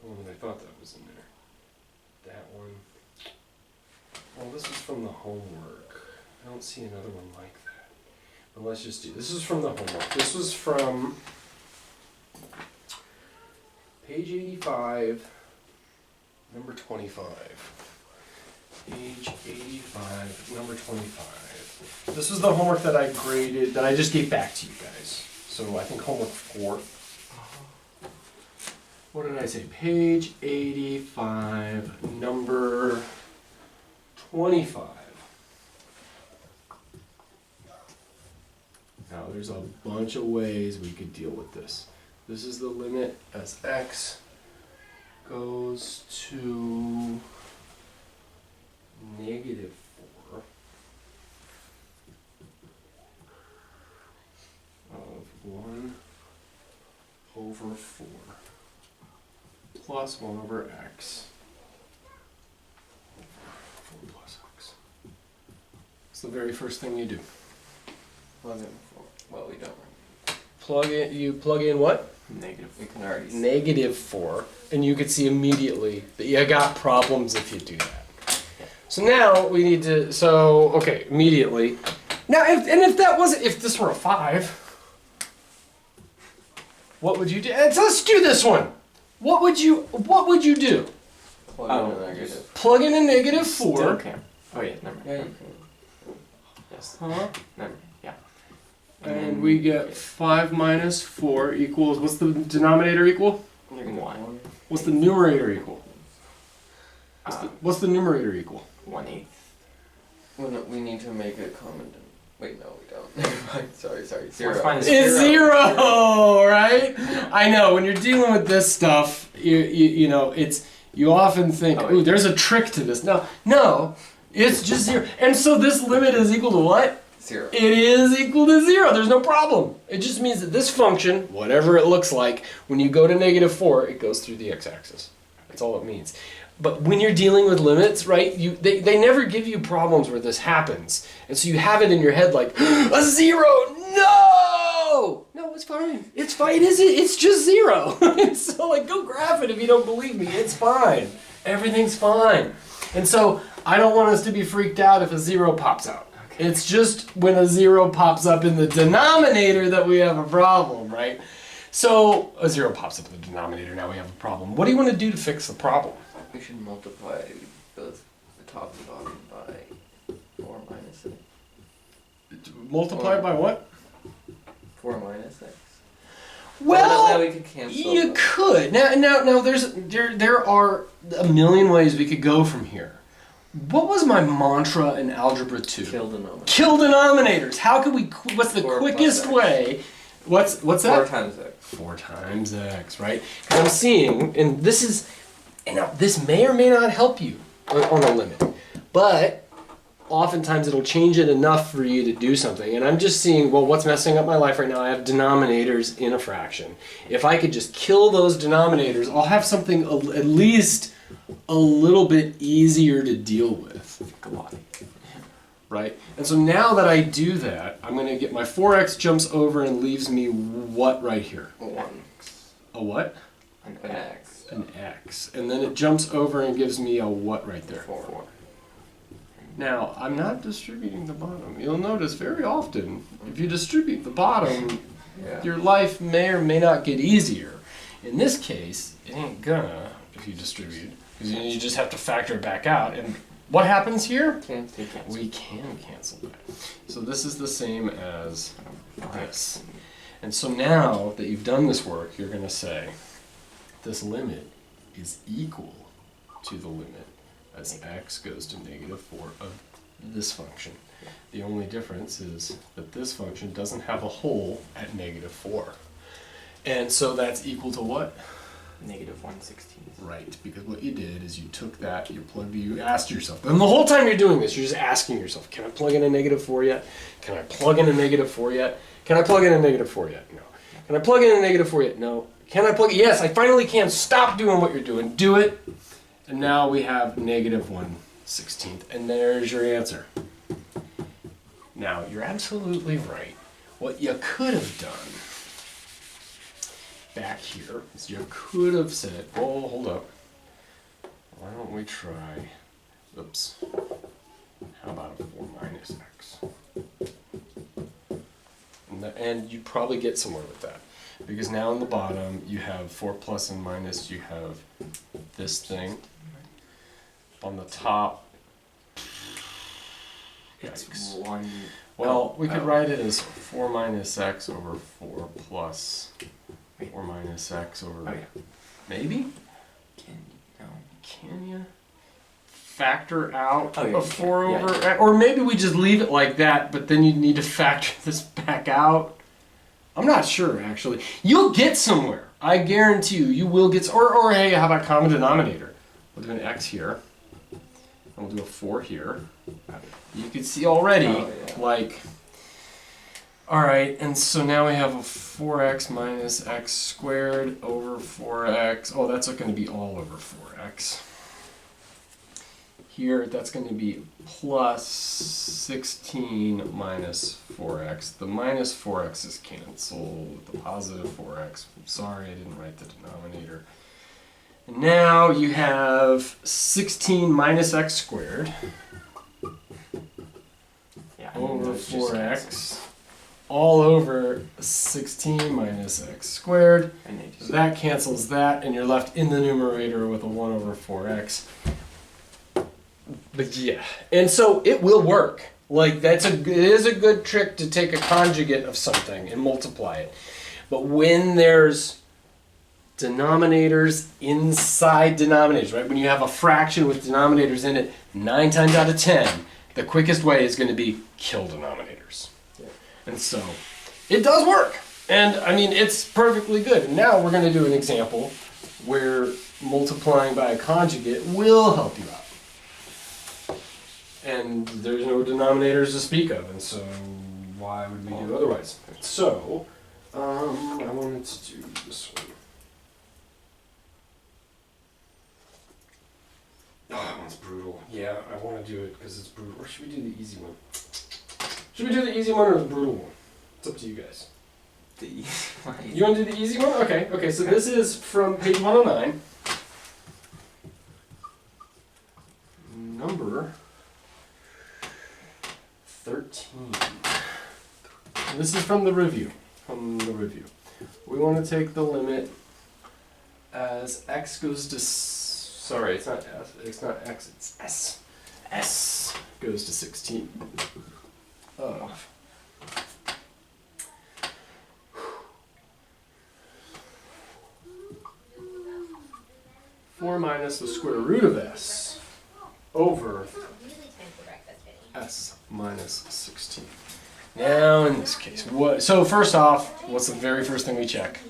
The one that I thought that was in there. That one. Well, this is from the homework. I don't see another one like that. But let's just do, this is from the homework. This was from page 85, number 25. Page 85, number 25. This is the homework that I graded, that I just gave back to you guys. So I think homework 4. What did I say? Page 85, number 25. Now there's a bunch of ways we could deal with this. This is the limit as x goes to negative 4 of 1 over 4 plus 1 over x. 4 plus x. It's the very first thing you do. Plug in 4. Well, we don't. You plug in what? Negative. We can already see. Negative 4, and you can see immediately that you got problems if you do that. So now we need to, okay, immediately. Now, if this were a 5, what would you do? Let's do this one. What would you do? Plug in a negative. Plug in a negative Still 4. can. Oh yeah, never mind. Yeah, you can. Yes. Huh? Never. Yeah. And we get 5 minus 4 equals, what's the denominator equal? Negative 1. What's the numerator equal? What's the numerator equal? 1/8. Well, no, we need to make a common. Wait, no, we don't. Never mind. Sorry. Let's find It's 0, right? I know, when you're dealing with this stuff, you know, you often think, Oh, ooh, there's a trick to this. No, it's just 0. And so this limit is equal to what? 0. It is equal to 0. There's no problem. It just means that this function, whatever it looks like, when you go to negative 4, it goes through the x-axis. That's all it means. But when you're dealing with limits, right, they never give you problems where this happens. And so you have it in your head like, a 0, no! No, it's fine. It's fine. It's just 0. So like, go graph it if you don't believe me. It's fine. Everything's fine. And so I don't want us to be freaked out if a 0 pops out. Okay. It's just when a 0 pops up in the denominator that we have a problem, right? So a 0 pops up in the denominator, now we have a problem. What do you want to do to fix the problem? We should multiply both the top and bottom by 4 minus 6. Multiply by what? 4 minus 6. Well, that we could cancel. you could. Now there are a million ways we could go from here. What was my mantra in Algebra 2? Kill denominators. Kill denominators. How can we, what's the 4 quickest plus X. way? What's that? 4 times x. 4 times x, right? Because I'm seeing, and now this may or may not help you on a limit, but oftentimes it'll change it enough for you to do something. And I'm just seeing, well, what's messing up my life right now? I have denominators in a fraction. If I could just kill those denominators, I'll have something at least a little bit easier to deal with. Right? And so now that I do that, I'm going to get my 4x jumps over and leaves me what right here? 1. A what? An X. An x. And then it jumps over and gives me a what right there? 4. Now, I'm not distributing the bottom. You'll notice very often, if you distribute the bottom, Yeah. your life may or may not get easier. In this case, it ain't gonna if you distribute, because you just have to factor it back out. And what happens here? Cancel. We can cancel that. So this is the same as this. And so now that you've done this work, you're going to say this limit is equal to the limit as x goes to negative 4 of this function. The only difference is that this function doesn't have a hole at -4. And so that's equal to what? -1/16. Right, because what you did is you took that, you asked yourself, and the whole time you're doing this, you're just asking yourself, can I plug in a -4 yet? Can I plug in a -4 yet? Can I plug in a -4 yet? No. Can I plug in a -4 yet? No. Can I plug it? Yes, I finally can. Stop doing what you're doing. Do it. And now we have -1/16, and there's your answer. Now, you're absolutely right. What you could have done back here is you could have said, oh, hold up. Why don't we try, oops, how about a 4 minus x? And you'd probably get somewhere with that. Because now in the bottom, you have 4 plus and minus, you have this thing. On the top, It's yikes. 1. Well, we could write it as 4 minus x over 4 plus 4 minus x over, Oh, yeah. maybe? No. Can you factor out Oh, yeah, a you 4 can. over, Yeah. or maybe we just leave it like that, but then you need to factor this back out. I'm not sure, actually. You'll get somewhere. I guarantee you, you will get, or hey, how about common denominator? We'll do an x here, and we'll do a 4 here. You can see already, Oh, yeah. like, alright, and so now we have a 4x minus x squared over 4x. Oh, that's going to be all over 4x. Here, that's going to be plus 16 minus 4x. The minus 4x is canceled with the positive 4x. I'm sorry, I didn't write the denominator. And now you have 16 minus x squared Yeah. over those just 4x all over 16 minus x squared. And they just, That cancels that, and you're left in the numerator with a 1 over 4x. But yeah, and so it will work. Like it is a good trick to take a conjugate of something and multiply it. But when there's denominators inside denominators, right? When you have a fraction with denominators in it, 9 times out of 10, the quickest way is going to be kill denominators. Yeah. And so it does work. And I mean, it's perfectly good. And now we're going to do an example where multiplying by a conjugate will help you out. And there's no denominators to speak of, and so why would we do otherwise? So, I wanted to do this one. Oh, that one's brutal. Yeah, I want to do it because it's brutal. Or should we do the easy one? Should we do the easy one or the brutal one? It's up to you guys. You want to do the easy one? Okay, okay, so this is from page 109. Number 13. And this is from the review. We want to take the limit as x goes to sorry, it's not s. It's not x. It's s. S goes to 16. Of 4 minus the square root of s over s minus 16. Now, in this case, so first off, what's the very first thing we check?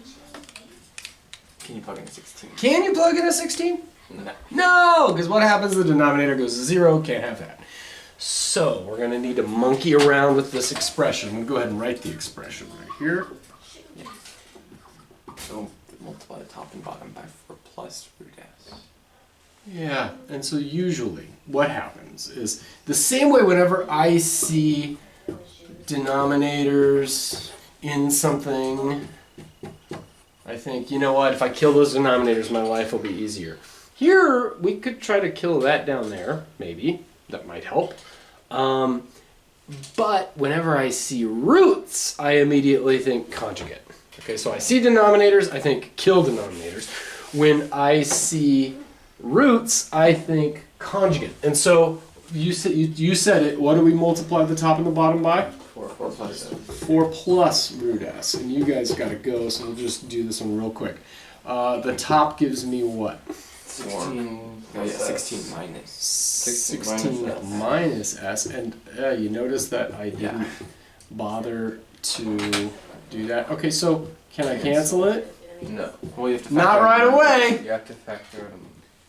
can you plug in a 16? Can you plug in a 16? No. No, because what happens? The denominator goes to 0. Can't have that. So we're going to need to monkey around with this expression. I'm going to go ahead and write the expression right here. Yeah. So multiply the top and bottom by 4 plus root s. Yeah, and so usually what happens is the same way whenever I see denominators in something, I think, you know what, if I kill those denominators, my life will be easier. Here, we could try to kill that down there, maybe. That might help. But whenever I see roots, I immediately think conjugate. Okay, so I see denominators, I think kill denominators. When I see roots, I think conjugate. And so you said it. What do we multiply the top and the bottom by? 4 plus 4 plus root s. And you guys got to go, so we'll just do this one real quick. The top gives me what? 16. No, yeah, 16 minus. 16 minus s. And you notice that I didn't bother to do that. Okay, so can I cancel it? No. Well, you have to Not factor right out away. You have to factor out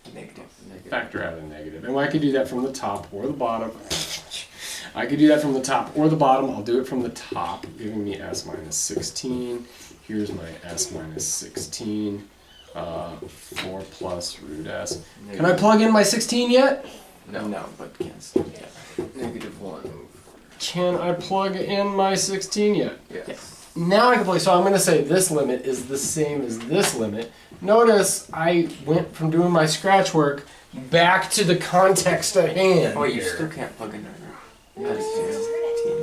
a negative. Factor out a negative. And I could do that from the top or the bottom. I could do that from the top or the bottom. I'll do it from the top, giving me s minus 16. Here's my s minus 16. 4 plus root s. negative. Can I plug in my 16 yet? No. No, but cancel. Yeah. -1. Can I plug in my 16 yet? Yes. Now I can play. So I'm going to say this limit is the same as this limit. Notice I went from doing my scratch work back to the context at hand. Oh, wait, you here. still can't plug in there. Yeah, That's you 16.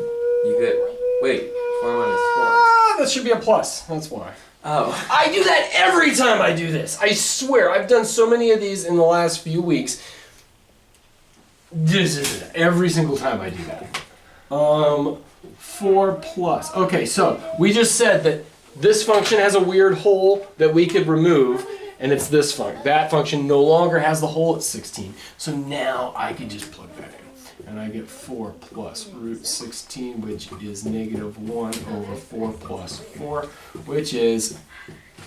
You get, wait, 4 minus 4. Ah, that should be a plus. That's why. Oh. I do that every time I do this. I swear. I've done so many of these in the last few weeks. This is it. Every single time I do that. 4 plus. Okay, so we just said that this function has a weird hole that we could remove, and it's this function. That function no longer has the hole at 16. So now I can just plug that in. And I get 4 plus root 16, which is -1 over 4 plus 4, which is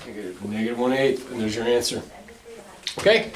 -1. -1/8. And there's your answer. Okay?